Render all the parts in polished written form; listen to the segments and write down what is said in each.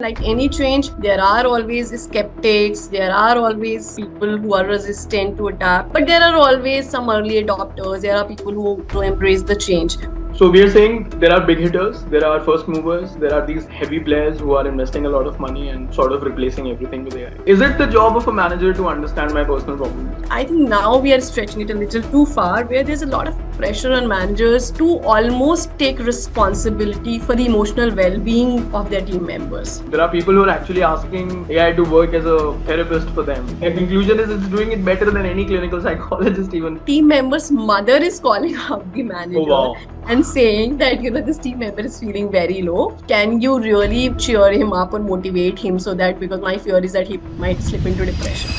Like any change, there are always skeptics, there are always people who are resistant to adapt, but there are always some early adopters, there are people who embrace the change. So we are saying there are big hitters, there are first movers, there are these heavy players who are investing a lot of money and sort of replacing everything with AI. Is it the job of a manager to understand my personal problems? I think now we are stretching it a little too far, where there's a lot of pressure on managers to almost take responsibility for the emotional well-being of their team members. There are people who are actually asking AI to work as a therapist for them. The conclusion is it's doing it better than any clinical psychologist even. Team member's mother is calling out the manager. Oh, wow. And saying that, this team member is feeling very low. Can you really cheer him up or motivate him so that, because my fear is that he might slip into depression.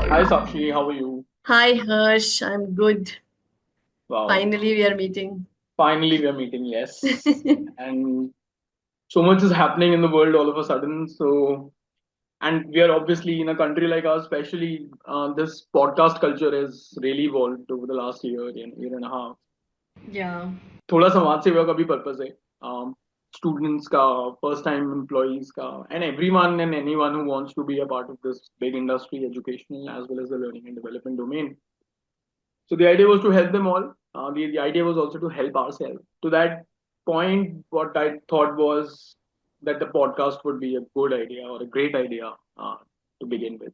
Hi Sakshi, how are you? Hi Harsh, I'm good. Wow. Finally we are meeting. Finally we are meeting, yes. And so much is happening in the world all of a sudden. And we are obviously in a country like ours, especially this podcast culture has really evolved over the last year and a half. Yeah. थोड़ा समाज सेवा का भी purpose है. Students का, first time employees का, and everyone and anyone who wants to be a part of this big industry, educational as well as the learning and development domain. So the idea was to help them all. The idea was also to help ourselves. To that point, what I thought was that the podcast would be a good idea or a great idea to begin with.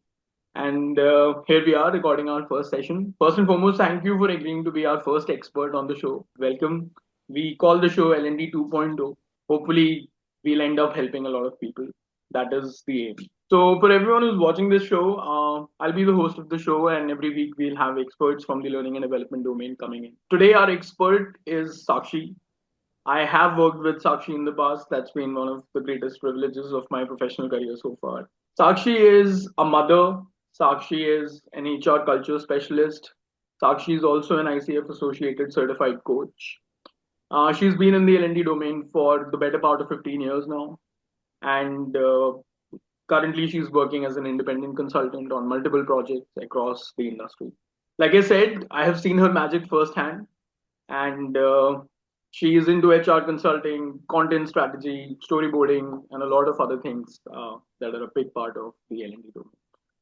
And here we are recording our first session. First and foremost, thank you for agreeing to be our first expert on the show. Welcome. We call the show L&D 2.0. Hopefully, we'll end up helping a lot of people. That is the aim. So, for everyone who's watching this show, I'll be the host of the show, and every week we'll have experts from the learning and development domain coming in. Today, our expert is Sakshi. I have worked with Sakshi in the past. That's been one of the greatest privileges of my professional career so far. Sakshi is a mother. Sakshi is an HR culture specialist. Sakshi is also an ICF associated certified coach. She's been in the L&D domain for the better part of 15 years now. And currently, she's working as an independent consultant on multiple projects across the industry. Like I said, I have seen her magic firsthand. And she is into HR consulting, content strategy, storyboarding, and a lot of other things that are a big part of the L&D domain.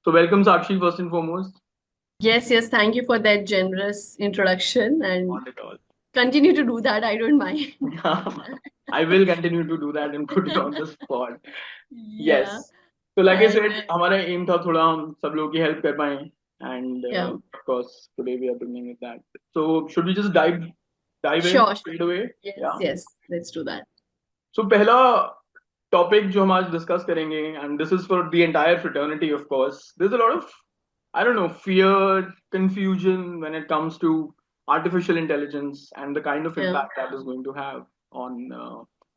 So welcome, Sakshi, first and foremost. Yes, thank you for that generous introduction, and Not at all. continue to do that. I don't mind. I will continue to do that and put you on the spot. Yeah. Yes. So like I said, हमारा aim था थोड़ा हम सब लोगों की help कर पाएं, and of course today we are beginning with that. So should we just dive in straight away? Yes, let's do that. So पहला topic जो हम आज discuss करेंगे, and this is for the entire fraternity, of course. There's a lot of, I don't know, fear, confusion when it comes to artificial intelligence and the kind of impact that is going to have on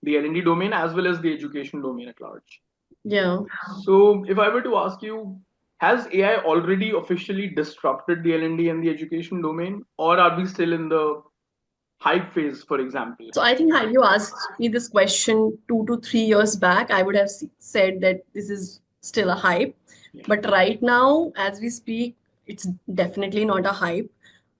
the L&D domain as well as the education domain at large. Yeah. So if I were to ask you, has AI already officially disrupted the L&D and the education domain, or are we still in the hype phase, for example? So I think had you asked me this question 2 to 3 years back, I would have said that this is still a hype. Yeah. But right now, as we speak, it's definitely not a hype.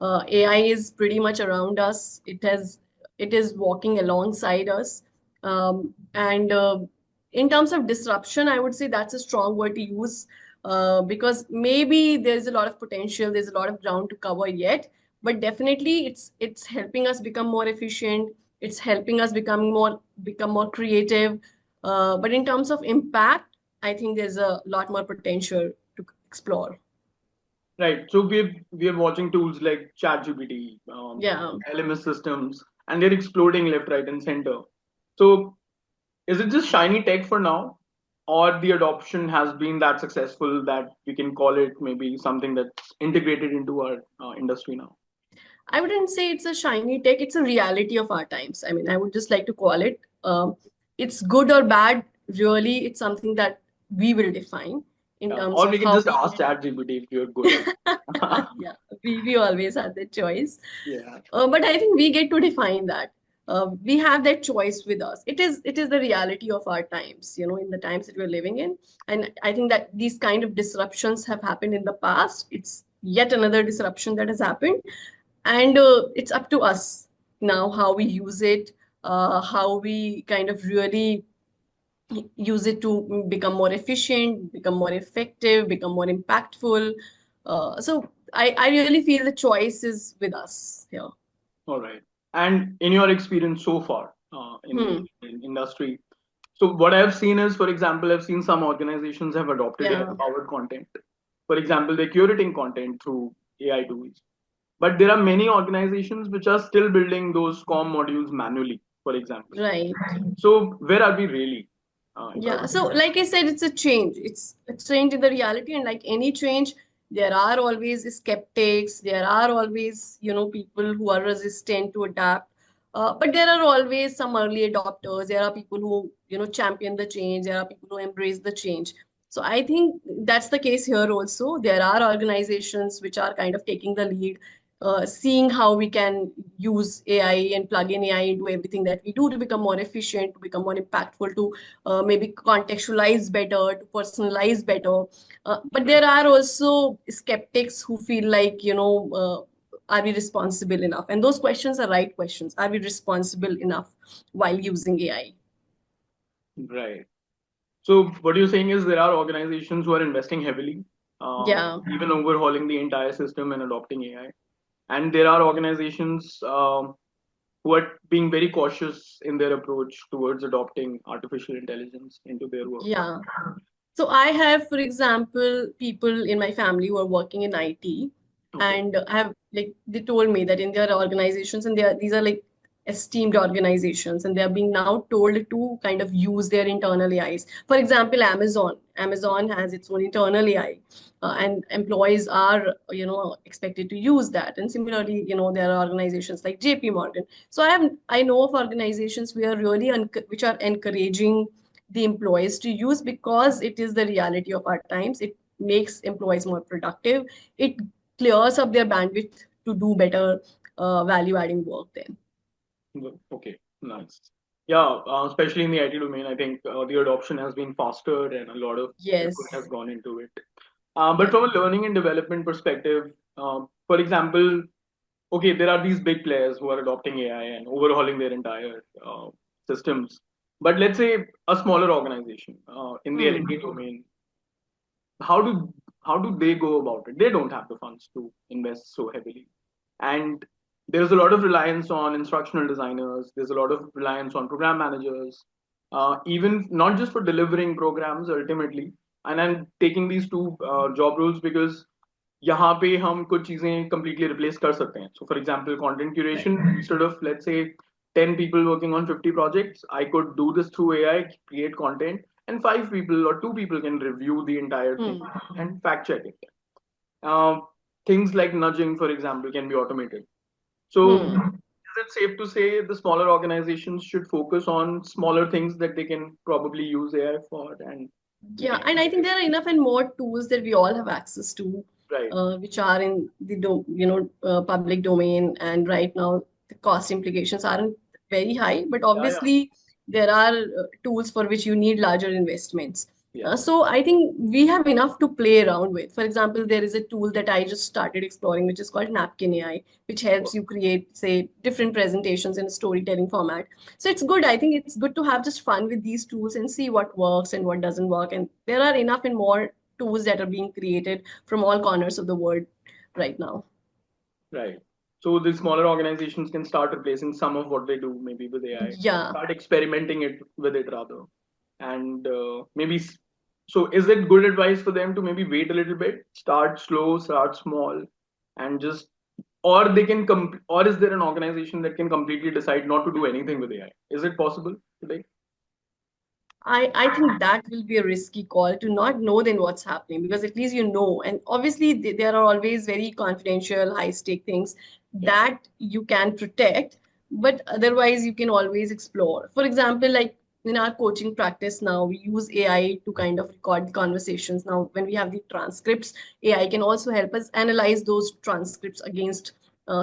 AI is pretty much around us. It is walking alongside us. And in terms of disruption, I would say that's a strong word to use because maybe there's a lot of potential, there's a lot of ground to cover yet. But definitely it's helping us become more efficient. It's helping us become more creative. But in terms of impact, I think there's a lot more potential to explore. Right. So we're watching tools like ChatGPT, LMS systems, and they're exploding left, right, and center. So is it just shiny tech for now, or the adoption has been that successful that we can call it maybe something that's integrated into our industry now? I wouldn't say it's a shiny tech. It's a reality of our times. I mean, I would just like to call it. It's good or bad. Really, it's something that we will define in terms or of we can just ask ChatGPT if you're good. Yeah, we always have that choice. Yeah. But I think we get to define that. We have that choice with us. It is the reality of our times, in the times that we're living in. And I think that these kind of disruptions have happened in the past. It's yet another disruption that has happened. And it's up to us now how we use it, how we kind of really use it to become more efficient, become more effective, become more impactful. So I really feel the choice is with us here. All right. And in your experience so far Hmm. in industry, so what I've seen is, for example, I've seen some organizations have adopted Yeah. AI-powered content. For example, they're curating content through AI tools. But there are many organizations which are still building those COM modules manually, for example. Right. So where are we really? If I Yeah, would so like I said, it's a change. It's a change in the reality, and like any change, there are always skeptics. There are always, people who are resistant to adapt. But there are always some early adopters. There are people who, champion the change. There are people who embrace the change. So I think that's the case here also. There are organizations which are kind of taking the lead, seeing how we can use AI and plug in AI into everything that we do to become more efficient, to become more impactful, to maybe contextualize better, to personalize better. But there are also skeptics who feel like, are we responsible enough? And those questions are right questions. Are we responsible enough while using AI? right. So what you're saying is there are organizations who are investing heavily, Yeah, even overhauling the entire system and adopting AI. And there are organizations who are being very cautious in their approach towards adopting artificial intelligence into their work. yeah. So I have, for example, people in my family who are working in IT, Okay. and I have like they told me that in their organizations, and these are like esteemed organizations, and they are being now told to kind of use their internal AIs. For example, Amazon. Amazon has its own internal AI, and employees are, expected to use that. And similarly, there are organizations like JP Morgan. So I know of organizations which are encouraging the employees to use, because it is the reality of our times. It makes employees more productive. It clears up their bandwidth to do better value adding work then. Okay. Nice. Yeah, especially in the IT domain, I think the adoption has been faster and a lot of effort has Yes. gone into it. But Yeah. from a learning and development perspective, for example, okay, there are these big players who are adopting AI and overhauling their entire systems. But let's say a smaller organization in the Hmm. L&D domain, how do how do they go about it? They don't have the funds to invest so heavily, and there's a lot of reliance on instructional designers. There's a lot of reliance on program managers, even not just for delivering programs ultimately. And I'm taking these two job roles because यहाँ पे हम कुछ चीजें completely replace कर सकते हैं. So for example, content Right. curation, instead of let's say 10 people working on 50 projects, I could do this through AI, create content, and 5 people or 2 people can review the entire thing Hmm. and fact check it. Uh, Things like nudging, for example, can be automated. So Hmm. is it safe to say the smaller organizations should focus on smaller things that they can probably use AI for and we Yeah, can and I think there are enough and more tools that we all have access to, right. which are in the public domain. And right now, the cost implications aren't very high, but Yeah, yeah, obviously there are tools for which you need larger investments. yeah. So I think we have enough to play around with. For example, there is a tool that I just started exploring, which is called Napkin AI, which helps you create, say, different presentations in a storytelling format. So it's good. I think it's good to have just fun with these tools and see what works and what doesn't work. And there are enough and more tools that are being created from all corners of the world right now. Right. So the smaller organizations can start replacing some of what they do maybe with AI, Yeah. start experimenting it with it rather, and maybe. So is it good advice for them to maybe wait a little bit, start slow, start small, and just, or they can or is there an organization that can completely decide not to do anything with AI? Is it possible today? I think that will be a risky call to not know then what's happening, because at least you know. And obviously, there are always very confidential, high stake things Yeah. that you can protect, but otherwise, you can always explore. For example, like in our coaching practice now, we use AI to kind of record conversations. Now, when we have the transcripts, AI can also help us analyze those transcripts against,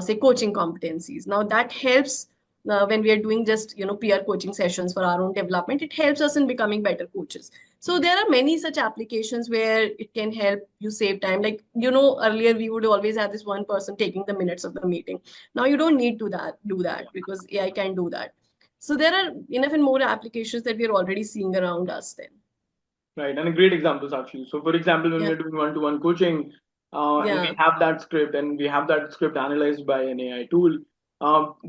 say, coaching competencies. Now, that helps when we are doing just peer coaching sessions for our own development. It helps us in becoming better coaches. So there are many such applications where it can help you save time. Like, you know, earlier we would always have this one person taking the minutes of the meeting. Now you don't need to do that because AI can do that. So there are enough and more applications that we are already seeing around us then. Right, and a great example, Sakshi. So, for example, when Yeah. we're doing one-to-one coaching, and we Yeah. have that script and we have that script analyzed by an AI tool,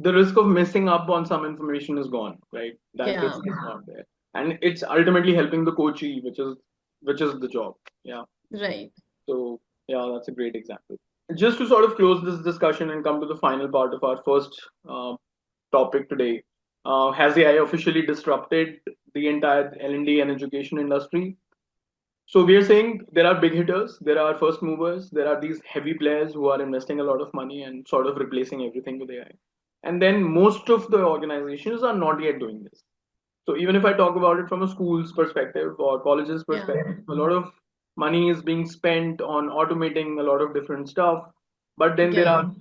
the risk of messing up on some information is gone, right? That Yeah. risk is not there, and it's ultimately helping the coachee, which is the job. Yeah. Right. So, yeah, that's a great example. Just to sort of close this discussion and come to the final part of our first uh, topic today, has AI officially disrupted the entire L&D and education industry? So we are saying there are big hitters, there are first movers, there are these heavy players who are investing a lot of money and sort of replacing everything with AI. And then most of the organizations are not yet doing this. So even if I talk about it from a school's perspective or college's Yeah. perspective, a lot of money is being spent on automating a lot of different stuff. But then there Yeah. are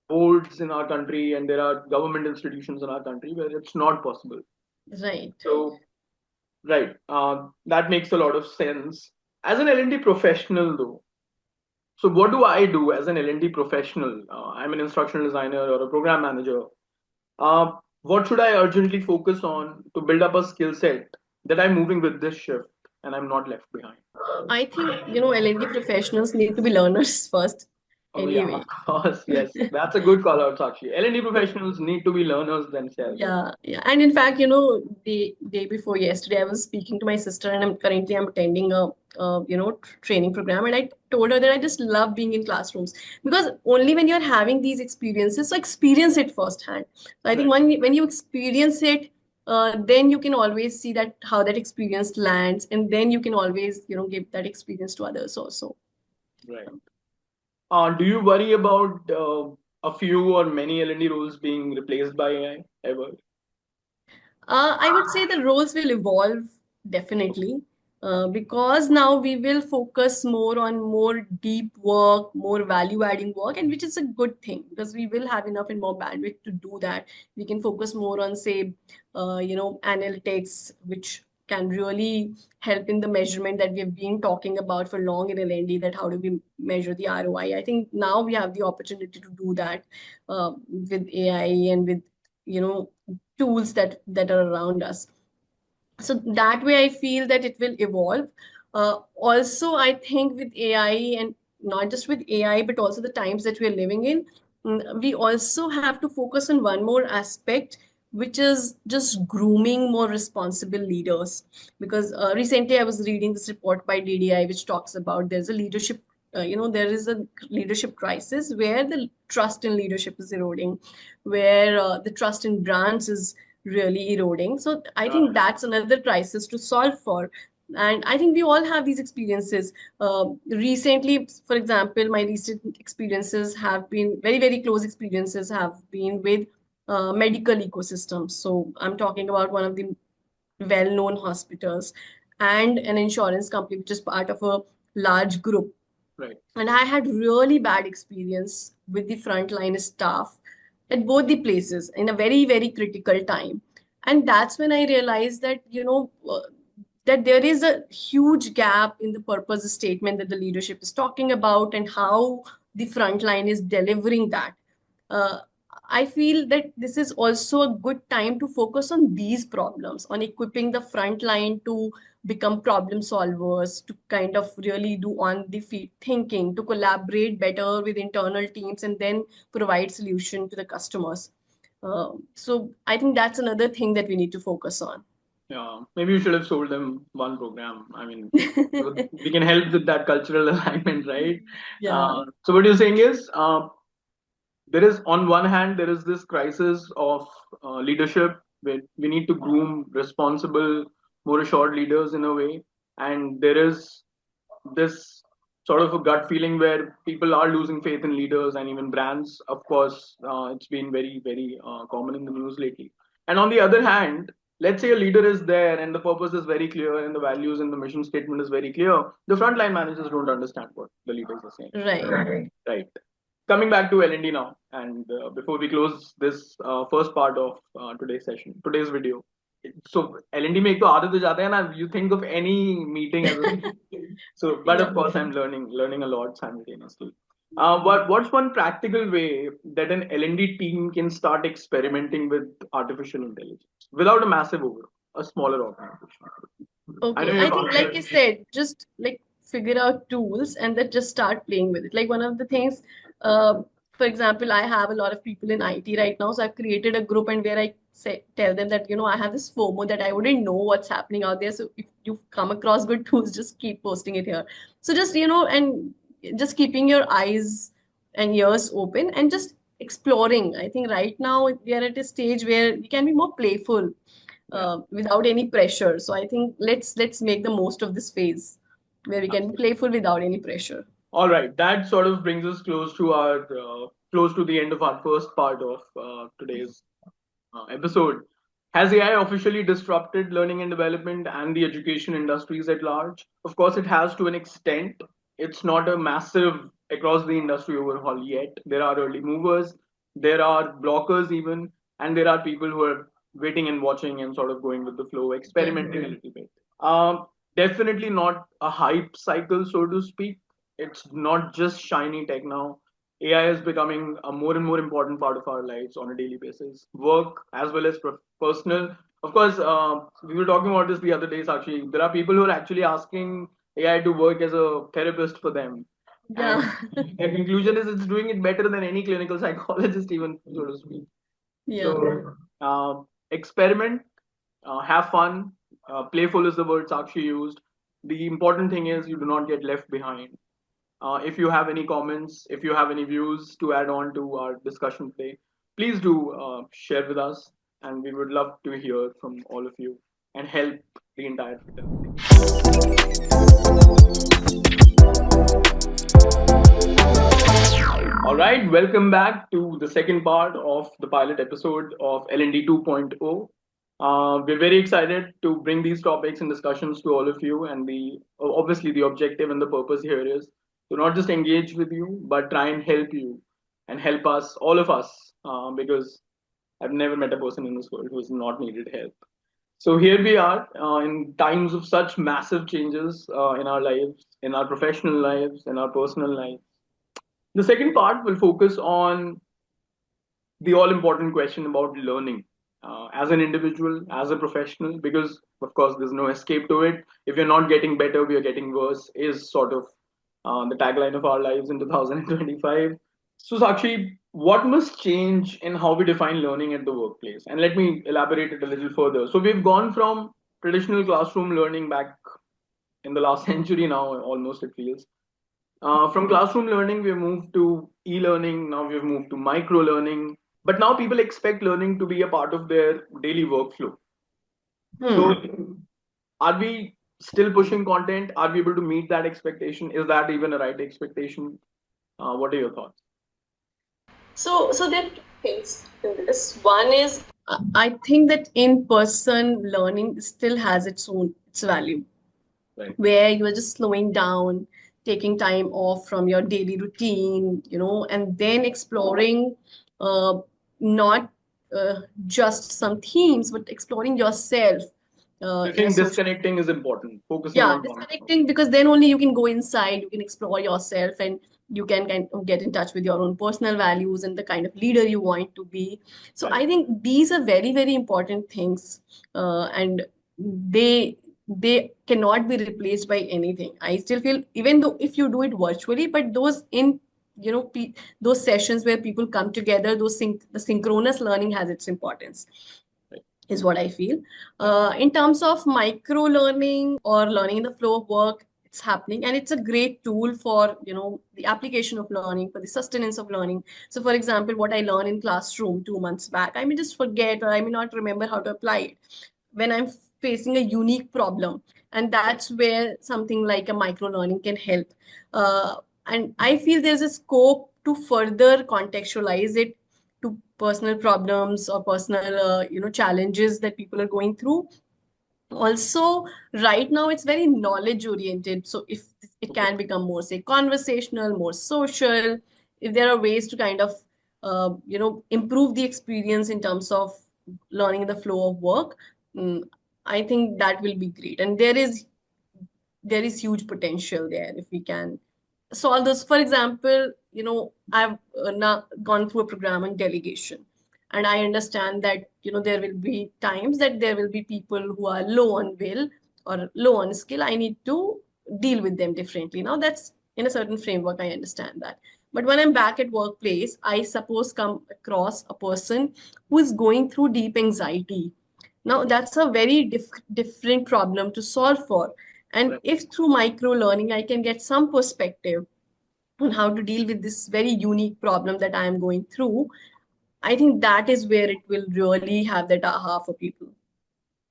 boards in our country and there are government institutions in our country where it's not possible. Right. So right, that makes a lot of sense. As an L&D professional, though, so what do I do as an L&D professional? I'm an instructional designer or a program manager. Uh, what should I urgently focus on to build up a skill set that I'm moving with this shift and I'm not left behind? I think, you know, L&D professionals need to be learners first Oh yeah, of anyway. course, yes. That's a good call out, Sakshi. L&D professionals need to be learners themselves. Yeah, yeah. And in fact, you know, the day before yesterday, I was speaking to my sister, and I'm attending a training program, and I told her that I just love being in classrooms because only when you're having these experiences, so experience it firsthand. So I think Right, when you experience it, then you can always see that how that experience lands, and then you can always, you know, give that experience to others also. right. Do you worry about a few or many L&D roles being replaced by AI ever? I would say the roles will evolve definitely because now we will focus more on more deep work, more value adding work, and which is a good thing because we will have enough and more bandwidth to do that. We can focus more on, say, analytics, which can really help in the measurement that we've been talking about for long in L&D, that how do we measure the ROI. I think now we have the opportunity to do that with AI and with, you know, tools that are around us. So that way I feel that it will evolve. Also I think with AI, and not just with AI but also the times that we're living in, we also have to focus on one more aspect, which is just grooming more responsible leaders. Because recently I was reading this report by DDI which talks about there's a leadership there is a leadership crisis where the trust in leadership is eroding, where the trust in brands is really eroding. So I think that's another crisis to solve for. And I think we all have these experiences. Recently, for example, my recent experiences have been very, very close experiences have been with medical ecosystems. So I'm talking about one of the well-known hospitals and an insurance company, which is part of a large group. Right. And I had really bad experience with the frontline staff at both the places in a very, very critical time. And that's when I realized that, that there is a huge gap in the purpose statement that the leadership is talking about and how the frontline is delivering that. Uh, I feel that this is also a good time to focus on these problems, on equipping the front line to become problem solvers, to kind of really do on the feet thinking, to collaborate better with internal teams, and then provide solution to the customers. So I think that's another thing that we need to focus on. Yeah, maybe you should have sold them one program. I mean, we can help with that cultural alignment, right? Yeah, So what you're saying is, there is on one hand there is this crisis of leadership where we need to groom responsible, more assured leaders in a way, and there is this sort of a gut feeling where people are losing faith in leaders and even brands. Of course, it's been very, very common in the news lately. And on the other hand, let's say a leader is there and the purpose is very clear and the values and the mission statement is very clear. The frontline managers don't understand what the leaders are saying. right. Right. Coming back to L&D now, and before we close this first part of today's session, today's video, so L&D में एक तो आदत हो जाता है ना, you think of any meeting as a so but Yeah. of course I'm learning a lot simultaneously. What's one practical way that an L&D team can start experimenting with artificial intelligence without a massive overhaul, a smaller organization? I know Okay, I you've think like you answered. said, just like figure out tools and then just start playing with it. Like one of the things, for example, I have a lot of people in IT right now, so I've created a group and where I say tell them that I have this FOMO that I wouldn't know what's happening out there. So if you come across good tools, just keep posting it here. So just and just keeping your eyes and ears open and just exploring. I think right now we are at a stage where we can be more playful Yeah. without any pressure. So I think let's make the most of this phase where we can be playful without any pressure. All right, that sort of brings us close to our close to the end of our first part of today's episode. Has AI officially disrupted learning and development and the education industries at large? Of course, it has to an extent. It's not a massive across the industry overhaul yet. There are early movers, there are blockers even, and there are people who are waiting and watching and sort of going with the flow, Yeah. experimenting a little bit. Um, Definitely not a hype cycle, so to speak. It's not just shiny tech now. AI is becoming a more and more important part of our lives on a daily basis, work as well as personal. Of course, we were talking about this the other day, Sakshi. There are people who are actually asking AI to work as a therapist for them. And Yeah. their conclusion is it's doing it better than any clinical psychologist, even so to speak. Yeah. So, experiment, have fun. Playful is the word Sakshi used. The important thing is you do not get left behind. If you have any comments, if you have any views to add on to our discussion today, please do share with us, and we would love to hear from all of you and help the entire fraternity. All right, welcome back to the second part of the pilot episode of L&D 2.0. We're very excited to bring these topics and discussions to all of you, and obviously the objective and the purpose here is to not just engage with you, but try and help you and help us, all of us, because I've never met a person in this world who has not needed help. So here we are in times of such massive changes in our lives, in our professional lives, in our personal lives. The second part will focus on the all important question about learning as an individual, as a professional, because of course there's no escape to it. If you're not getting better, we are getting worse, is sort of the tagline of our lives in 2025. So, Sakshi, what must change in how we define learning at the workplace? And let me elaborate it a little further. So, we've gone from traditional classroom learning back in the last century now, almost it feels, from classroom learning, we've moved to e-learning. Now we've moved to micro learning. But now people expect learning to be a part of their daily workflow. So, are we still pushing content? Are we able to meet that expectation? Is that even a right expectation? What are your thoughts? So there are two things in this. One is I think that in-person learning still has its value, Right. where you are just slowing down, taking time off from your daily routine, and then exploring not just some themes, but exploring yourself I in a think social. disconnecting is important. Focusing Yeah, on one. disconnecting because then only you can go inside, you can explore yourself, and you can kind of get in touch with your own personal values and the kind of leader you want to be. So Right. I think these are very, very important things, and they cannot be replaced by anything. I still feel even though if you do it virtually, but those in those sessions where people come together, the synchronous learning has its importance Right. is what I feel. Right. In terms of micro learning or learning in the flow of work, it's happening and it's a great tool for, the application of learning, for the sustenance of learning. So for example, what I learned in classroom 2 months back, I may just forget or I may not remember how to apply it when I'm facing a unique problem. And that's where something like a micro learning can help. Uh, and I feel there's a scope to further contextualize it to personal problems or personal challenges that people are going through. Also, right now it's very knowledge oriented, so if it Okay. can become more, say, conversational, more social, if there are ways to kind of improve the experience in terms of learning the flow of work, mm, I think that will be great. And there is huge potential there if we can solve those. For example, I've now gone through a program on delegation, and I understand that there will be times that there will be people who are low on will or low on skill. I need to deal with them differently. Now that's in a certain framework, I understand that. But when I'm back at workplace, I suppose come across a person who is going through deep anxiety. Now that's a very different problem to solve for. And Right. if through micro learning I can get some perspective on how to deal with this very unique problem that I am going through, I think that is where it will really have that aha for people.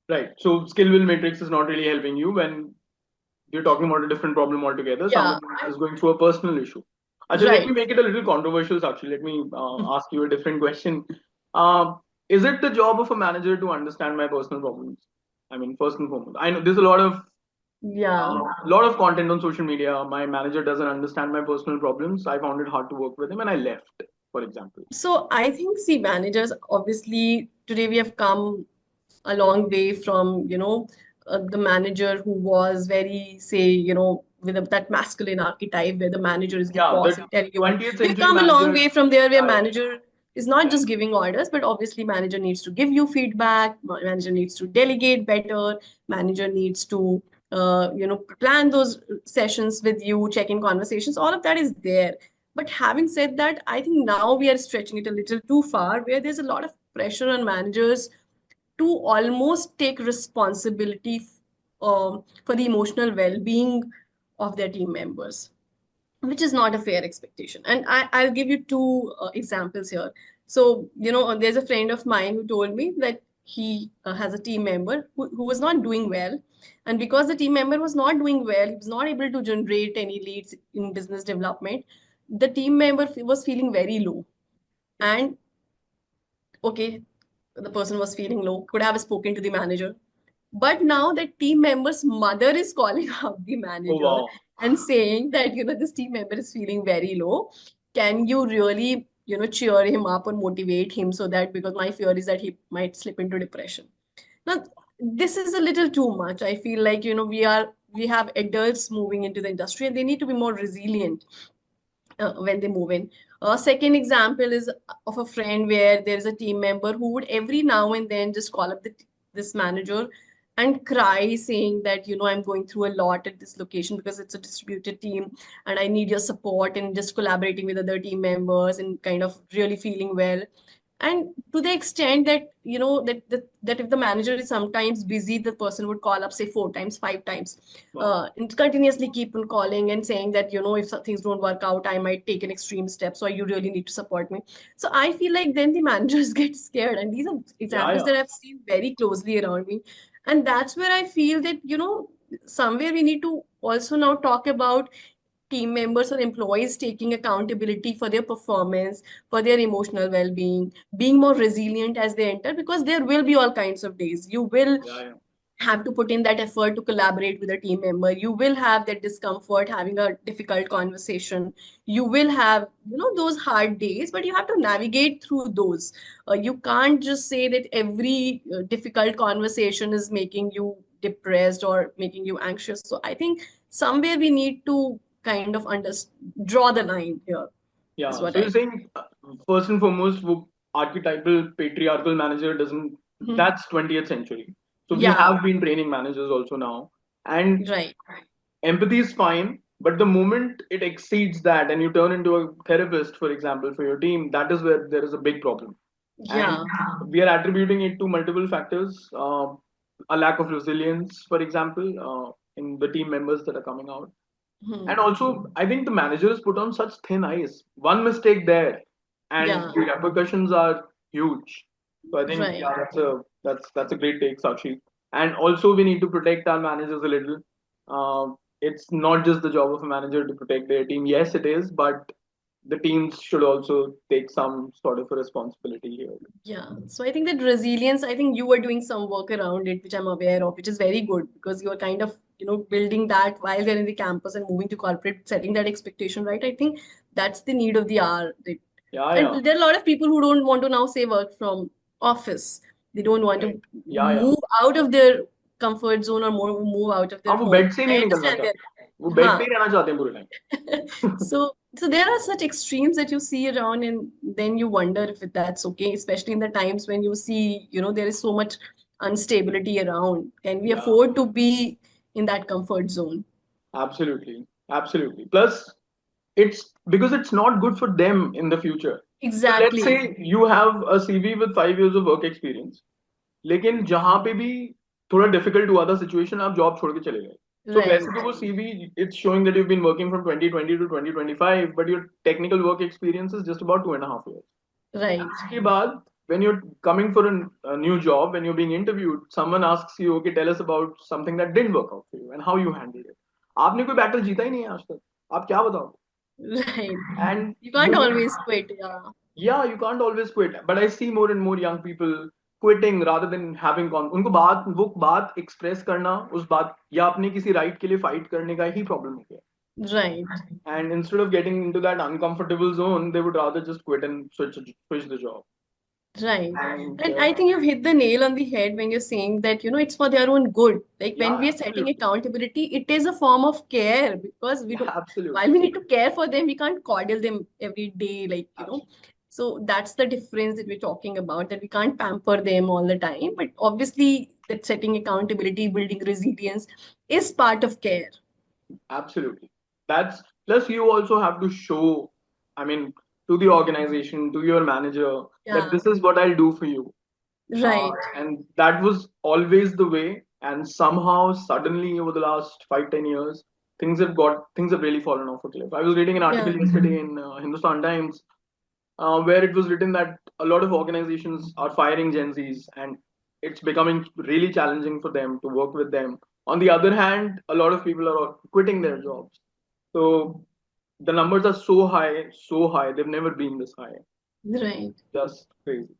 Right. So skill will matrix is not really helping you when you're talking about a different problem altogether. Yeah, Someone is going through a personal issue. Actually, let me right. make it a little controversial. Actually, let me ask you a different question. Is it the job of a manager to understand my personal problems? I mean, first and foremost, I know there's Yeah. a lot of content on social media. My manager doesn't understand my personal problems. I found it hard to work with him, and I left, for example. So I think, see, managers, obviously, today we have come a long way from, the manager who was very, say, with that masculine archetype where the manager is the Yeah, boss the and telling you what. 20th We've century come a long manager. way from there where Yeah, manager is not just giving orders, but obviously manager needs to give you feedback, manager needs to delegate better, manager needs to, plan those sessions with you, check in conversations, all of that is there. But having said that, I think now we are stretching it a little too far, where there's a lot of pressure on managers to almost take responsibility for the emotional well-being of their team members, which is not a fair expectation. And I'll give you two examples here. So, there's a friend of mine who told me that he has a team member who was not doing well. And because the team member was not doing well, he was not able to generate any leads in business development. The team member was feeling very low. And okay, the person was feeling low, could have spoken to the manager. But now that team member's mother is calling out the oh manager wow. and saying that, this team member is feeling very low. Can you really, cheer him up or motivate him so that, because my fear is that he might slip into depression. Now, this is a little too much. I feel like, we have adults moving into the industry and they need to be more resilient when they move in. A second example is of a friend where there is a team member who would every now and then just call up this manager and cry, saying that, I'm going through a lot at this location because it's a distributed team and I need your support and just collaborating with other team members and kind of really feeling well. And to the extent that, that if the manager is sometimes busy, the person would call up, say, 4 times, 5 times, Wow. and continuously keep on calling and saying that, if things don't work out, I might take an extreme step. So you really need to support me. So I feel like then the managers get scared. And these are Yeah, examples yeah. that I've seen very closely around me. And that's where I feel that, somewhere we need to also now talk about team members or employees taking accountability for their performance, for their emotional well-being, being more resilient as they enter, because there will be all kinds of days. You will Yeah, yeah. have to put in that effort to collaborate with a team member. You will have that discomfort having a difficult conversation. You will have, those hard days, but you have to navigate through those. You can't just say that every difficult conversation is making you depressed or making you anxious. So I think somewhere we need to kind of draw the line here, is Yeah. what So you're I saying first and foremost, archetypal patriarchal manager doesn't. Mhm. That's 20th century. So we Yeah, have been training managers also now, and right. empathy is fine. But the moment it exceeds that, and you turn into a therapist, for example, for your team, that is where there is a big problem. And Yeah. we are attributing it to multiple factors. A lack of resilience, for example, in the team members that are coming out. Hmm. And also, I think the managers put on such thin ice. One mistake there, and Yeah, the repercussions are huge. So I think right. yeah, that's a great take, Sakshi. And also, we need to protect our managers a little. It's not just the job of a manager to protect their team. Yes, it is, but the teams should also take some sort of a responsibility here. Yeah, so I think that resilience, I think you were doing some work around it, which I'm aware of, which is very good because you're kind of, building that while they're in the campus and moving to corporate, setting that expectation, right? I think that's the need of the hour. Yeah, yeah, And there are a lot of people who don't want to now say work from office. They don't want Right. to Yeah, yeah. move out of their comfort zone or more move out of हाँ, their वो home. Bed से ही I नहीं निकलना understand चाहते, वो that. Bed पे Huh. ही रहना चाहते हैं पूरे time. So there are such extremes that you see around, and then you wonder if that's okay, especially in the times when you see, there is so much instability around. Can we Yeah, afford to be in that comfort zone? absolutely, absolutely. Plus, it's because it's not good for them in the future. So let's Exactly. say you have a CV with 5 years of work experience, लेकिन जहां पे भी थोड़ा difficult हुआ था situation, आप job छोड़ के चले गए. So वैसे Right. तो वो CV, it's showing that you've been working from 2020 to 2025, but your technical work experience is just about 2.5 years. Right. उसके बाद when you're coming for a new job, when you're being interviewed, someone asks you, okay, tell us about something that didn't work out for you and how you handled it. आपने कोई battle जीता ही नहीं है आज तक, आप क्या बताओगे? Right. And You you can't know, always quit. Yeah. yeah, you can't always quit, but I see more and more young people quitting rather than having उनको बात, वो बात एक्सप्रेस करना, उस बात या अपने किसी राइट के लिए फाइट करने का ही प्रॉब्लम हो गया. Right. And instead of getting into that uncomfortable zone, they would rather just quit and switch the job. Right. And And I think you've hit the nail on the head when you're saying that, it's for their own good. Like when yeah, we are setting absolutely. accountability, it is a form of care because we Yeah, don't, while absolutely. we need to care for them, we can't coddle them every day, Absolutely. So that's the difference that we're talking about, that we can't pamper them all the time. But obviously, that setting accountability, building resilience is part of care. Absolutely. That's plus you also have to show, I mean, to the organization, to your manager, that Yeah. this is what I'll do for you. Right. And that was always the way. And somehow, suddenly, over the last 5, 10 years, things have really fallen off a cliff. I was reading an article Yeah. yesterday in Hindustan Times, where it was written that a lot of organizations are firing Gen Zs, and it's becoming really challenging for them to work with them. On the other hand, a lot of people are quitting their jobs. So the numbers are so high. They've never been this high. Right. Just crazy.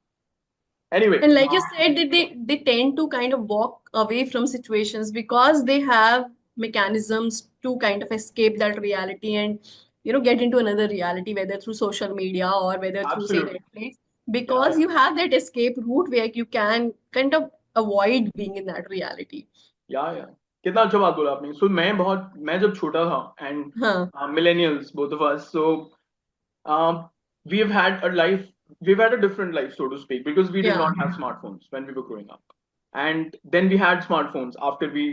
Anyway, And like you said, that they tend to kind of walk away from situations because they have mechanisms to kind of escape that reality and get into another reality, whether through social media or whether through say absolutely. Netflix, Yeah, because yeah. you have that escape route where you can kind of avoid being in that reality. या कितना अच्छा बात बोला आपने. सो मैं जब छोटा था, and Huh. millennials, both of us, so we've had a life, we've had a different life, so to speak, because we did Yeah. not have smartphones when we were growing up. And then we had smartphones after we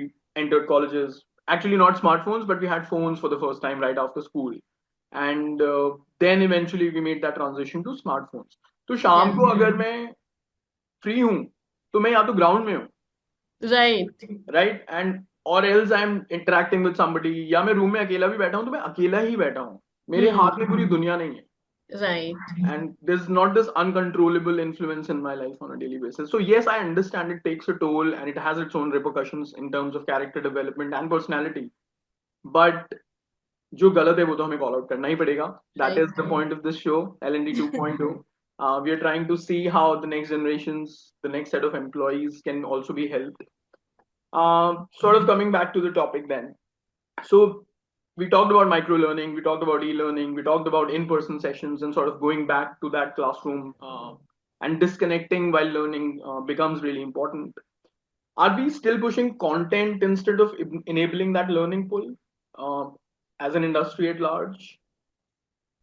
entered colleges. Actually, not smartphones, but we had phones for the first time right after school. And then eventually we made that transition to smartphones. तो शाम Yeah. को अगर मैं free हूँ, तो मैं या तो ग्राउंड में हूँ, Right. राइट, एंड और else I am interacting with somebody, या मैं रूम में अकेला भी बैठा हूँ तो मैं अकेला ही बैठा हूँ, मेरे हाथ Hmm. में पूरी दुनिया नहीं है. Right. And there's not this uncontrollable influence in my life on a daily basis. So yes, I understand it takes a toll and it has its own repercussions in terms of character development and personality, but जो गलत है वो तो हमें call out करना ही पड़ेगा. That Right. is the point of this show, L&D 2.0. We are trying to see how the next generations, the next set of employees can also be helped. Sort of coming back to the topic then. So we talked about micro learning, we talked about e-learning, we talked about in-person sessions, and sort of going back to that classroom, and disconnecting while learning becomes really important. Are we still pushing content instead of enabling that learning pull, uh, as an industry at large?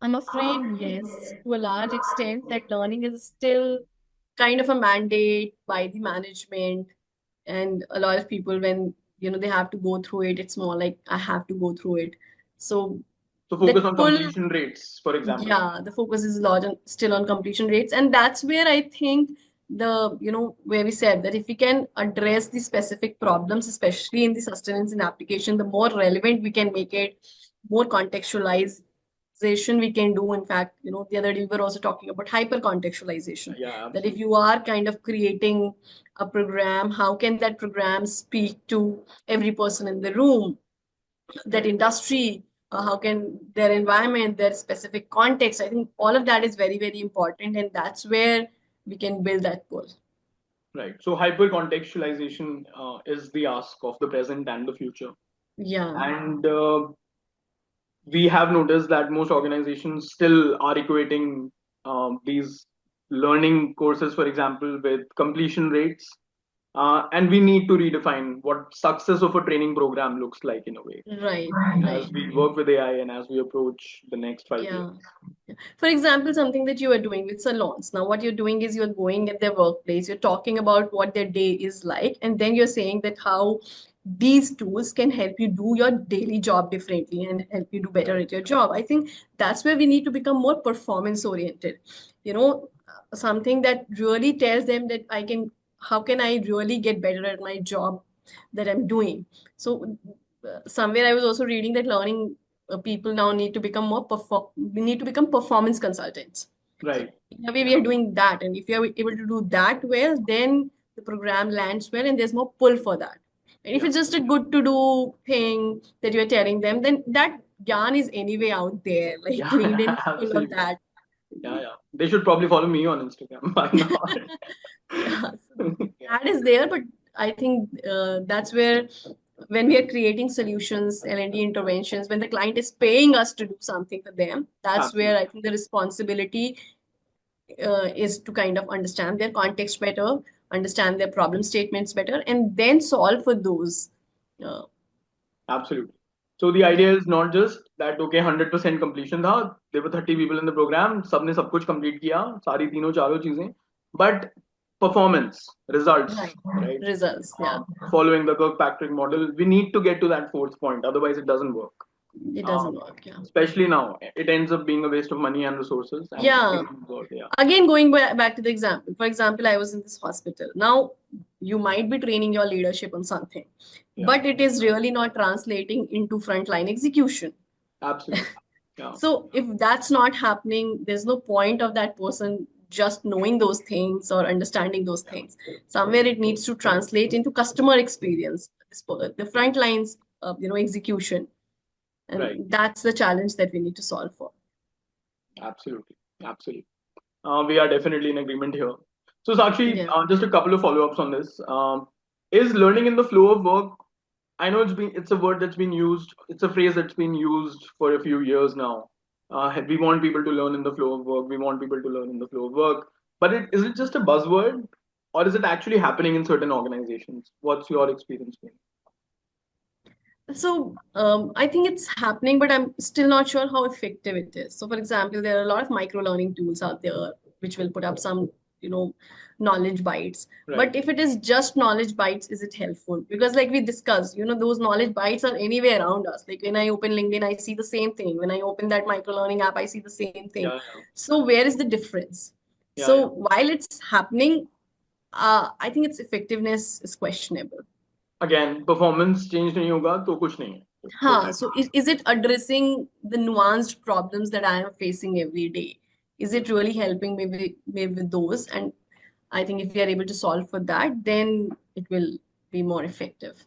I'm afraid, yes, to a large extent, that learning is still kind of a mandate by the management. And a lot of people, when they have to go through it, it's more like I have to go through it. So So focus that on pull, completion rates, for example. yeah, the focus is a lot on, still on completion rates. And that's where I think where we said that if we can address the specific problems, especially in the sustenance and application, the more relevant we can make it, more contextualization we can do. In fact, the other day we were also talking about hyper contextualization. Yeah, That if absolutely. you are kind of creating a program, how can that program speak to every person in the room, that industry, how can their environment, their specific context. I think all of that is very, very important, and that's where we can build that pull. Right. So hyper contextualization is the ask of the present and the future. Yeah. And we have noticed that most organizations still are equating these learning courses, for example, with completion rates. And we need to redefine what success of a training program looks like in a way Right, as right. we work with AI and as we approach the next 5 years. Yeah. Yeah. For example, something that you are doing with salons. Now, what you're doing is you're going at their workplace, you're talking about what their day is like, and then you're saying that how these tools can help you do your daily job differently and help you do better at your job. I think that's where we need to become more performance oriented. Something that really tells them that how can I really get better at my job that I'm doing? So, somewhere I was also reading that learning people now need to become we need to become performance consultants. So Right. in a way we are doing that, and if you are able to do that well, then the program lands well and there's more pull for that. And if Yeah. it's just a good to do thing that you're telling them, then that yarn is anyway out there. Like Yeah, LinkedIn is full of absolutely. that. Yeah, yeah. They should probably follow me on Instagram. Why not? Yeah, so Yeah, that is there, but I think that's where when we are creating solutions, L&D interventions, when the client is paying us to do something for them, that's where I absolutely. think the responsibility is to kind of understand their context better, understand their problem statements better, and then solve for those. Uh, Absolutely. So the yeah, idea is not just that okay 100% completion था, there were 30 people in the program, सबने सब कुछ complete किया, सारी तीनों चारों चीजें, but performance, results, right. right? Results. Yeah, Following the Kirkpatrick model, we need to get to that fourth point, otherwise it doesn't work. it Um, doesn't work. Yeah. Especially now, it ends up being a waste of money and resources, and it Yeah. doesn't work. Yeah, Again, going back to the example. For example, I was in this hospital. Now, you might be training your leadership on something, yeah, but it is really not translating into frontline execution. absolutely. Yeah, So if that's not happening, there's no point of that person just knowing those things or understanding those things. Somewhere it needs to translate into customer experience, the front lines, execution, and right. that's the challenge that we need to solve for. Absolutely, absolutely. We are definitely in agreement here. So, Sakshi, Yeah. just a couple of follow-ups on this. Is learning in the flow of work? I know it's a word that's been used. It's a phrase that's been used for a few years now. We want people to learn in the flow of work. We want people to learn in the flow of work. But is it just a buzzword, or is it actually happening in certain organizations? What's your experience been? So I think it's happening, but I'm still not sure how effective it is. So, for example, there are a lot of micro learning tools out there which will put up some, knowledge bites. Right. But if it is just knowledge bites, is it helpful? Because, like we discussed, those knowledge bites are anywhere around us. Like when I open LinkedIn, I see the same thing. When I open that micro learning app, I see the same thing. Yeah. So, where is the difference? Yeah. So, Yeah. while it's happening, I think its effectiveness is questionable. Again, performance change नहीं होगा तो कुछ नहीं है. Huh, so is it addressing the nuanced problems that I am facing every day? Is it really helping me with those? And I think if we are able to solve for that, then it will be more effective.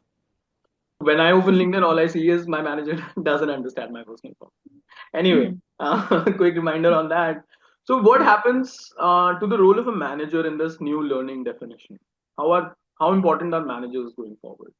When I open LinkedIn, all I see is my manager doesn't understand my personal problem. Anyway, Mhm. quick reminder on that. So, what happens to the role of a manager in this new learning definition? How important are managers going forward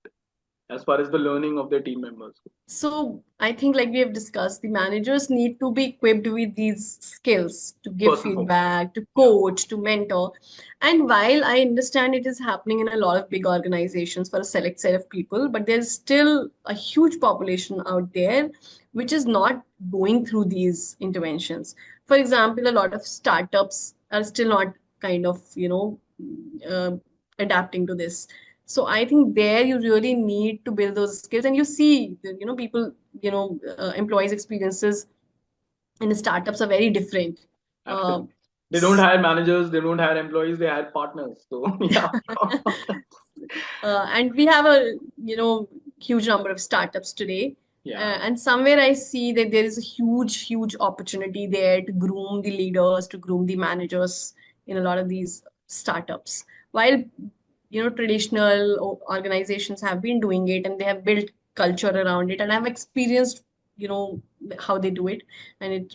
as far as the learning of their team members? So I think, like we have discussed, the managers need to be equipped with these skills to give First and foremost, feedback, to yeah, coach, to mentor. And while I understand it is happening in a lot of big organizations for a select set of people, but there's still a huge population out there which is not going through these interventions. For example, a lot of startups are still not kind of, uh, adapting to this. So I think there you really need to build those skills, and you see, people, employees' experiences in the startups are very different. Uh, absolutely. They don't hire managers, they don't hire employees, they hire partners. So, yeah, and we have a huge number of startups today. yeah, And somewhere I see that there is a huge opportunity there to groom the leaders, to groom the managers in a lot of these startups. While traditional organizations have been doing it and they have built culture around it, and I've experienced how they do it, and it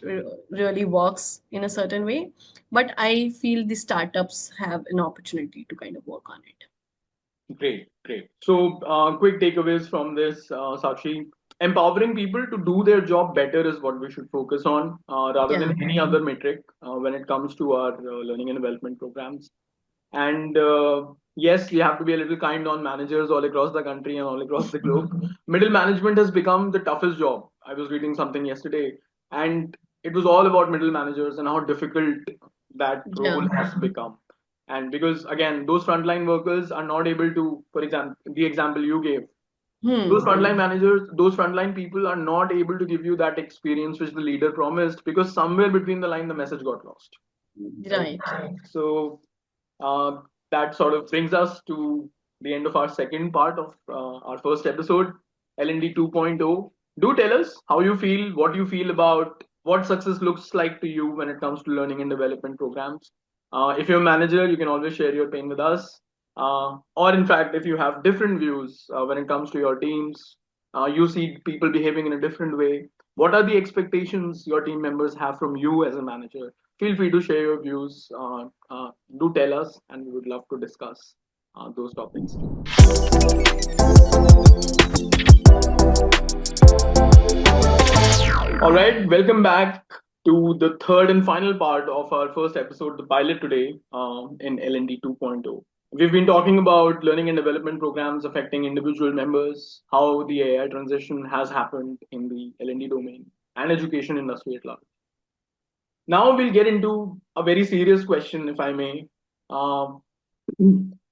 really works in a certain way. But I feel the startups have an opportunity to kind of work on it. great, great. So, quick takeaways from this, Sakshi. empowering people to do their job better is what we should focus on, rather Yeah. than any other metric when it comes to our learning and development programs. And yes, we have to be a little kind on managers all across the country and all across the globe. Middle management has become the toughest job. I was reading something yesterday, and it was all about middle managers and how difficult that role Yeah. has become. And because again, those frontline workers are not able to, for example, the example you gave, those Hmm. frontline managers, those frontline people are not able to give you that experience which the leader promised, because somewhere between the line the message got lost. Right. So uh, that sort of brings us to the end of our second part of our first episode, L&D 2.0. Do tell us how you feel, what you feel about what success looks like to you when it comes to learning and development programs. If you're a manager, you can always share your pain with us. Or, in fact, if you have different views when it comes to your teams, you see people behaving in a different way. What are the expectations your team members have from you as a manager? Feel free to share your views. Do tell us, and we would love to discuss those topics too. All right, welcome back to the third and final part of our first episode, the pilot today in L&D 2.0. We've been talking about learning and development programs affecting individual members, how the AI transition has happened in the L&D domain and education industry at large. Now we'll get into a very serious question, if I may. Um,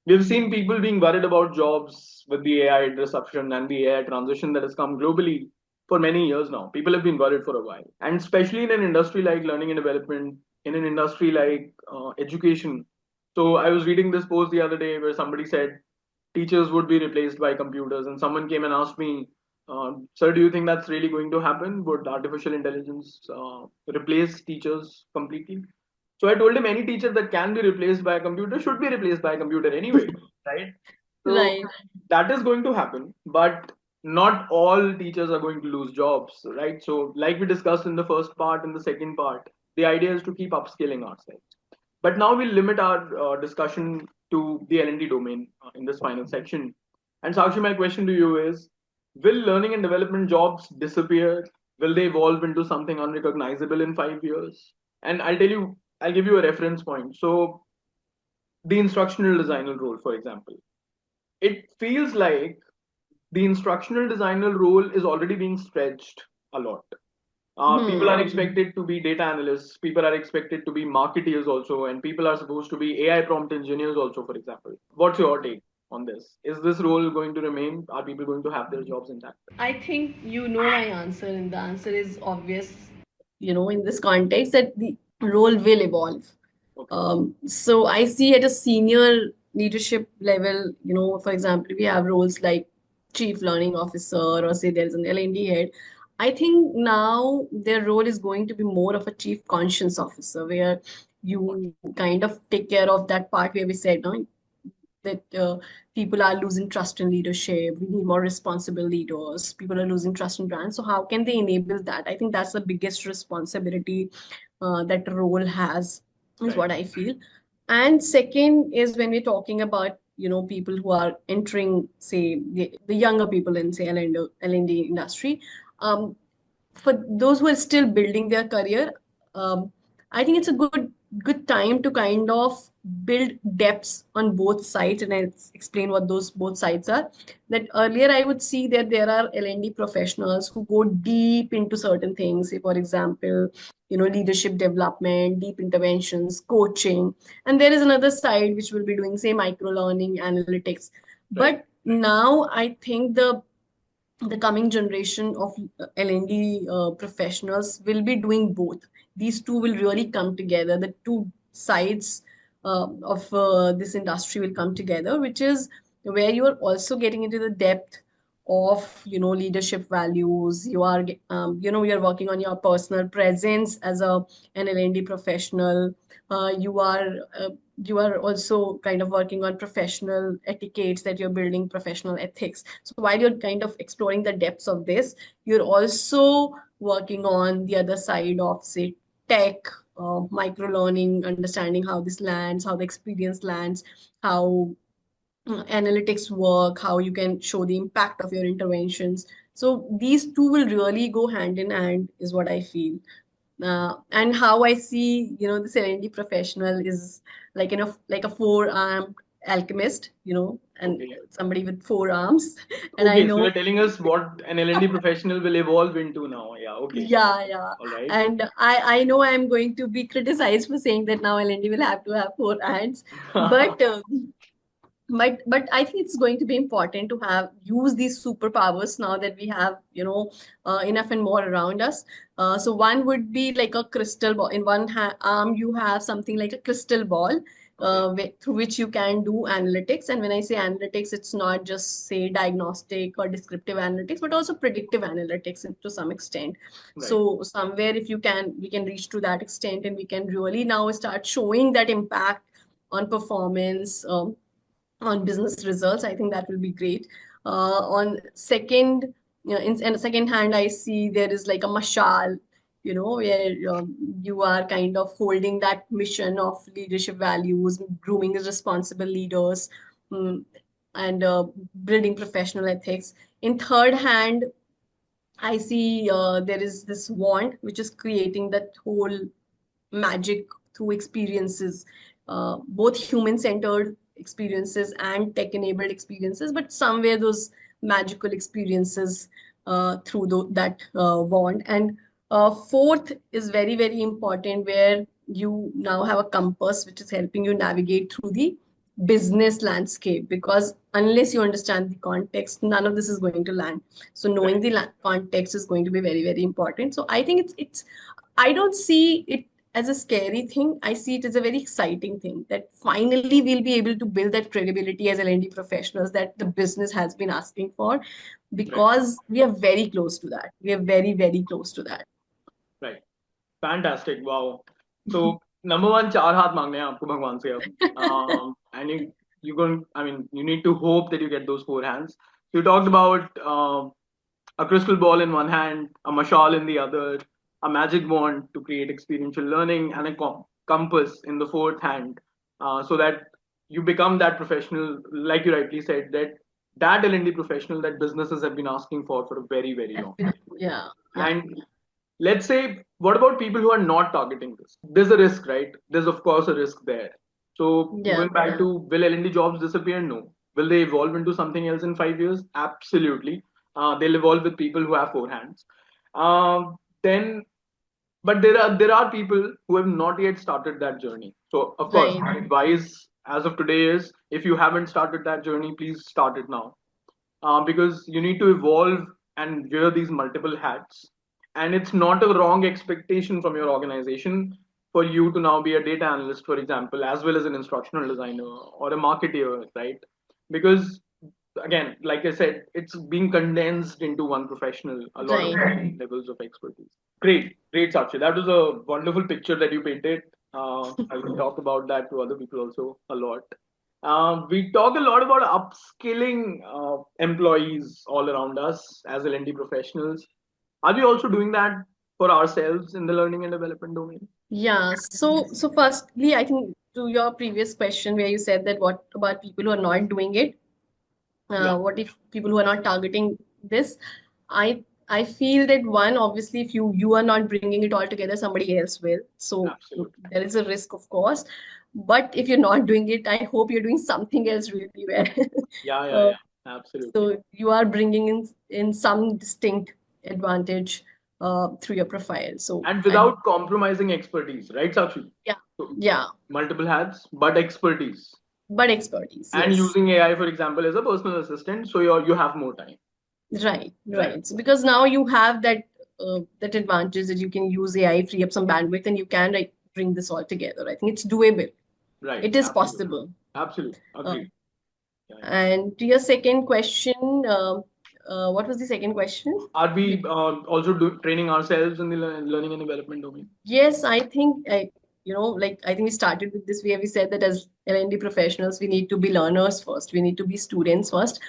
we've seen people being worried about jobs with the AI disruption and the AI transition that has come globally for many years now. People have been worried for a while, and especially in an industry like learning and development, in an industry like education. So I was reading this post the other day where somebody said teachers would be replaced by computers, and someone came and asked me, "Sir, do you think that's really going to happen? Would artificial intelligence replace teachers completely?" So I told him any teacher that can be replaced by a computer should be replaced by a computer anyway, right? So Right. that is going to happen, but not all teachers are going to lose jobs, right? So, like we discussed in the first part and the second part, the idea is to keep upskilling ourselves. But now we'll limit our discussion to the L&D domain in this final section. And Sakshi, my question to you is, will learning and development jobs disappear? Will they evolve into something unrecognizable in 5 years? And I'll tell you, I'll give you a reference point. So, the instructional designer role, for example, it feels like the instructional designer role is already being stretched a lot. People Hmm. are expected to be data analysts, people are expected to be marketeers also, and people are supposed to be AI prompt engineers also, for example. What's your take on this? Is this role going to remain? Are people going to have their jobs intact? I think you know my answer, and the answer is obvious, in this context, that the role will evolve. Okay. So I see at a senior leadership level, for example, we have roles like chief learning officer, or say there is an L&D head. I think now their role is going to be more of a chief conscience officer, where you kind of take care of that part where we said, no, that people are losing trust in leadership. We need more responsible leaders. People are losing trust in brands. So how can they enable that? I think that's the biggest responsibility that role has, is Right. what I feel. And second is when we're talking about people who are entering, say the younger people in say L&D industry. Um, for those who are still building their career, um, I think it's a good time to kind of build depths on both sides, and I'll explain what those both sides are. That earlier I would see that there are L&D professionals who go deep into certain things, say for example, leadership development, deep interventions, coaching, and there is another side which will be doing say micro learning, analytics. Right. But now I think the coming generation of L&D professionals will be doing both. These two will really come together. The two sides of this industry will come together, which is where you are also getting into the depth of leadership values. You are you're working on your personal presence as an L&D professional. You are uh, you are also kind of working on professional etiquettes, that you're building professional ethics. So while you're kind of exploring the depths of this, you're also working on the other side of say tech, micro learning, understanding how this lands, how the experience lands, how analytics work, how you can show the impact of your interventions. So these two will really go hand in hand, is what I feel. And how I see, the L&D professional is like a four-armed alchemist, and Okay. somebody with four arms. And I Okay, so know, you're telling us what an L&D professional will evolve into now. Yeah, okay. yeah. All right. And I know I'm going to be criticized for saying that now L&D will have to have four hands, but I think it's going to be important to have use these superpowers now that we have, enough and more around us. So one would be like a crystal ball. In one arm, you have something like a crystal ball, Okay, through which you can do analytics. And when I say analytics, it's not just say diagnostic or descriptive analytics, but also predictive analytics to some extent. right, So somewhere, if we can reach to that extent, and we can really now start showing that impact on performance. On business results. I think that will be great. On second, in the second hand, I see there is like a mashal, where you are kind of holding that mission of leadership values, grooming responsible leaders, mm, and building professional ethics. In third hand, I see there is this wand which is creating that whole magic through experiences, both human-centered experiences and tech-enabled experiences, but somewhere those magical experiences through that wand. And fourth is very, very important, where you now have a compass which is helping you navigate through the business landscape, because unless you understand the context, none of this is going to land. So knowing right, the context is going to be very, very important. So I think it's I don't see it as a scary thing. I see it as a very exciting thing, that finally we'll be able to build that credibility as L&D professionals that the business has been asking for, right, because we are very close to that. We are very, very close to that. right. Fantastic. Wow. So number one, चार हाथ मांगने हैं आपको भगवान से अब. And you going. I mean, you need to hope that you get those four hands. You talked about a crystal ball in one hand, a mashal in the other, a magic wand to create experiential learning, and a compass in the fourth hand, so that you become that professional, like you rightly said, that L&D professional that businesses have been asking for a very, very long time. Yeah, yeah, And let's say, what about people who are not targeting this? There's a risk, right? There's of course a risk there. So yeah, going back to, will L&D jobs disappear? No. Will they evolve into something else in 5 years? Absolutely. They'll evolve with people who have four hands. Then, but there are people who have not yet started that journey. So of course, right, my advice as of today is, if you haven't started that journey, please start it now, because you need to evolve and wear these multiple hats. And it's not a wrong expectation from your organization for you to now be a data analyst, for example, as well as an instructional designer or a marketeer, right? Because again, like I said, it's being condensed into one professional, a lot of right. levels of expertise. Great, great, Sakshi. That was a wonderful picture that you painted. I will talk about that to other people also a lot. We talk a lot about upskilling employees all around us as L&D professionals. Are we also doing that for ourselves in the learning and development domain? Yeah. So firstly, I think to your previous question where you said that what about people who are not doing it? Yeah, What if people who are not targeting this? I feel that one, obviously, if you are not bringing it all together, somebody else will. So absolutely. there is a risk, of course. But if you're not doing it, I hope you're doing something else really well. Yeah, yeah, Uh, yeah, absolutely. so you are bringing in some distinct advantage through your profile. So And I hope, without compromising expertise, right, Sakshi? yeah, So yeah. multiple hats, but expertise. But expertise, And yes. using AI, for example, as a personal assistant, so you have more time, Right, right? right. So because now you have that advantage that you can use AI, free up some bandwidth, and you can like bring this all together. I think it's doable. Right, It is absolutely, possible. absolutely, Uh, agreed. Yeah, yeah. and to your second question, what was the second question? Are we also training ourselves in the learning and development domain? Yes, I think like I think we started with this where we said that as L&D professionals, we need to be learners first. We need to be students first.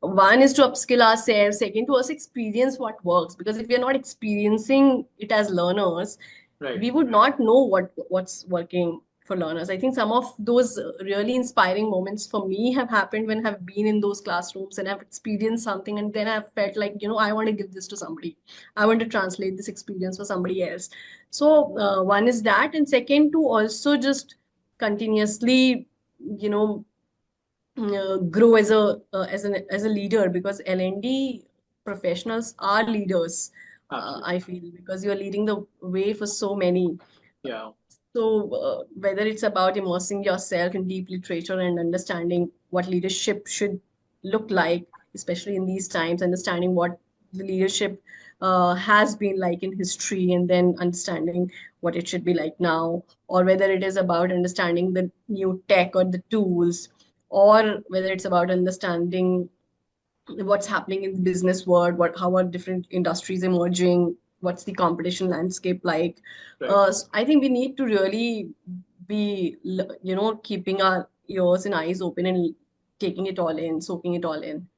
One is to upskill ourselves. Second, to us experience what works. Because if we are not experiencing it as learners, Right, we would not know what's working for learners. I think some of those really inspiring moments for me have happened when I've been in those classrooms and I've experienced something, and then I've felt like, I want to give this to somebody. I want to translate this experience for somebody else. So, one is that, and second, to also just continuously, you know, grow as a leader, because L&D professionals are leaders. Absolutely. I feel, because you're leading the way for so many. Yeah. So, whether it's about immersing yourself in deep literature and understanding what leadership should look like, especially in these times, understanding what the leadership has been like in history, and then understanding what it should be like now, or whether it is about understanding the new tech or the tools, or whether it's about understanding what's happening in the business world, how are different industries emerging, what's the competition landscape like. Right. So I think we need to really be, keeping our ears and eyes open and taking it all in, soaking it all in,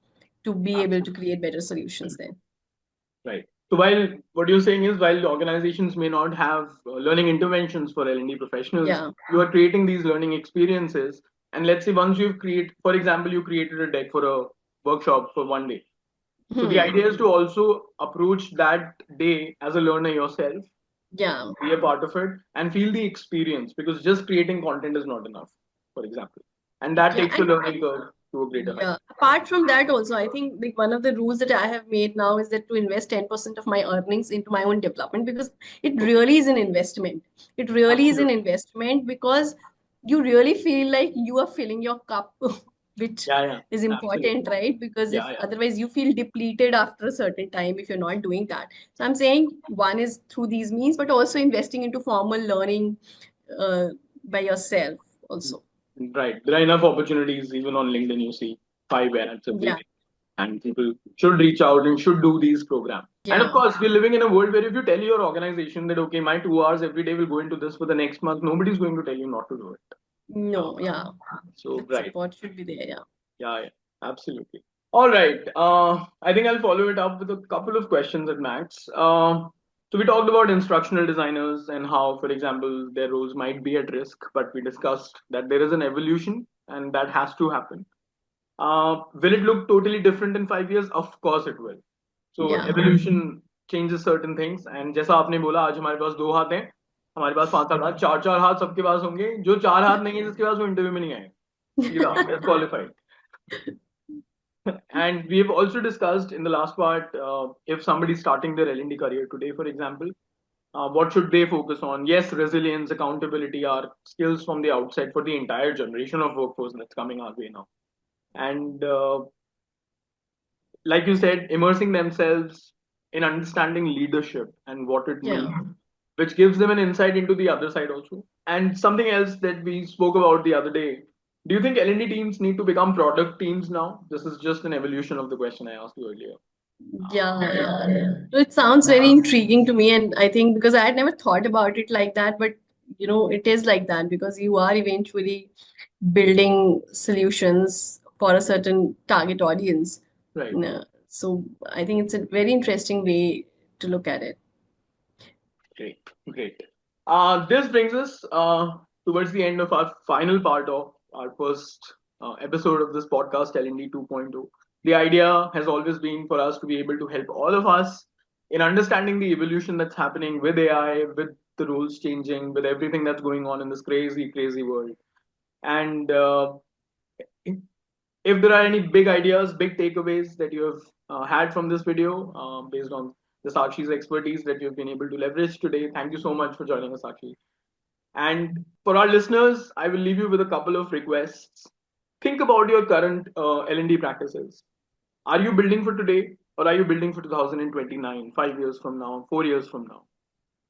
to be able to create better solutions then. Right. So while what you're saying is, while the organizations may not have learning interventions for L&D professionals, Yeah. you are creating these learning experiences. And let's say once you've created, for example, you created a deck for a workshop for one day. So the idea is to also approach that day as a learner yourself, Yeah. be a part of it, and feel the experience, because just creating content is not enough, for example. And that Yeah. takes your learning curve to a greater height. Yeah. Apart from that, also, I think like one of the rules that I have made now is that to invest 10% of my earnings into my own development, because it Okay. really is an investment. It really is an Absolutely. investment, because you really feel like you are filling your cup, which Yeah, yeah. is Absolutely. important, right? Because if Yeah, yeah. otherwise you feel depleted after a certain time if you're not doing that. So I'm saying one is through these means, but also investing into formal learning uh, by yourself also. Right. There are enough opportunities even on LinkedIn. You see 5 ads every Yeah. day, and people should reach out and should do these programs. And of Yeah. course, we're living in a world where if you tell your organization that okay, my 2 hours every day will go into this for the next month, nobody's going to tell you not to do it. No, yeah. So That right. support should be there, yeah. Yeah, yeah, absolutely. All right. I think I'll follow it up with a couple of questions at max. So we talked about instructional designers and how, for example, their roles might be at risk, but we discussed that there is an evolution and that has to happen. Will it look totally different in 5 years? Of course it will. So Yeah. evolution changes certain things. And जैसा आपने बोला, आज हमारे पास 2 हाथ हैं, हमारे पास 5 हाथ, चार चार हाथ सबके पास होंगे. जो 4 हाथ नहीं है जिसके पास वो इंटरव्यू में नहीं आए. सीधा disqualified. And we have also discussed in the last part, if somebody's starting their L&D career today, for example, what should they focus on? Yes, resilience, accountability are skills from the outset for the entire generation of workforce that's coming our way now. And like you said, immersing themselves in understanding leadership and what it Yeah. means, which gives them an insight into the other side also. And something else that we spoke about the other day, do you think L&D teams need to become product teams now? This is just an evolution of the question I asked you earlier. Yeah, yeah. So it sounds very intriguing to me, and I think because I had never thought about it like that, but it is like that because you are eventually building solutions for a certain target audience. Right. So I think it's a very interesting way to look at it. Great. Great. This brings us towards the end of our final part of our first episode of this podcast, L&D 2.0. The idea has always been for us to be able to help all of us in understanding the evolution that's happening with AI, with the rules changing, with everything that's going on in this crazy, crazy world. And if there are any big ideas, big takeaways that you have had from this video based on the Sakshi's expertise that you've been able to leverage today, thank you so much for joining us, Sakshi. And for our listeners, I will leave you with a couple of requests. Think about your current L&D practices. Are you building for today or are you building for 2029, 5 years from now, 4 years from now?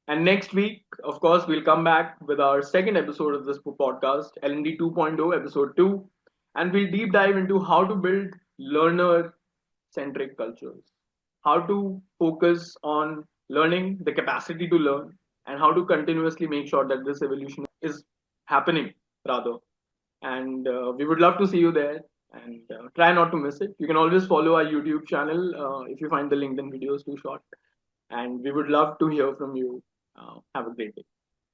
And next week, of course, we'll come back with our second episode of this podcast, L&D 2.0, episode 2. And we'll deep dive into how to build learner centric cultures, how to focus on learning, the capacity to learn, and how to continuously make sure that this evolution is happening, rather. And we would love to see you there and try not to miss it. You can always follow our YouTube channel if you find the LinkedIn videos too short. And we would love to hear from you. Have a great day.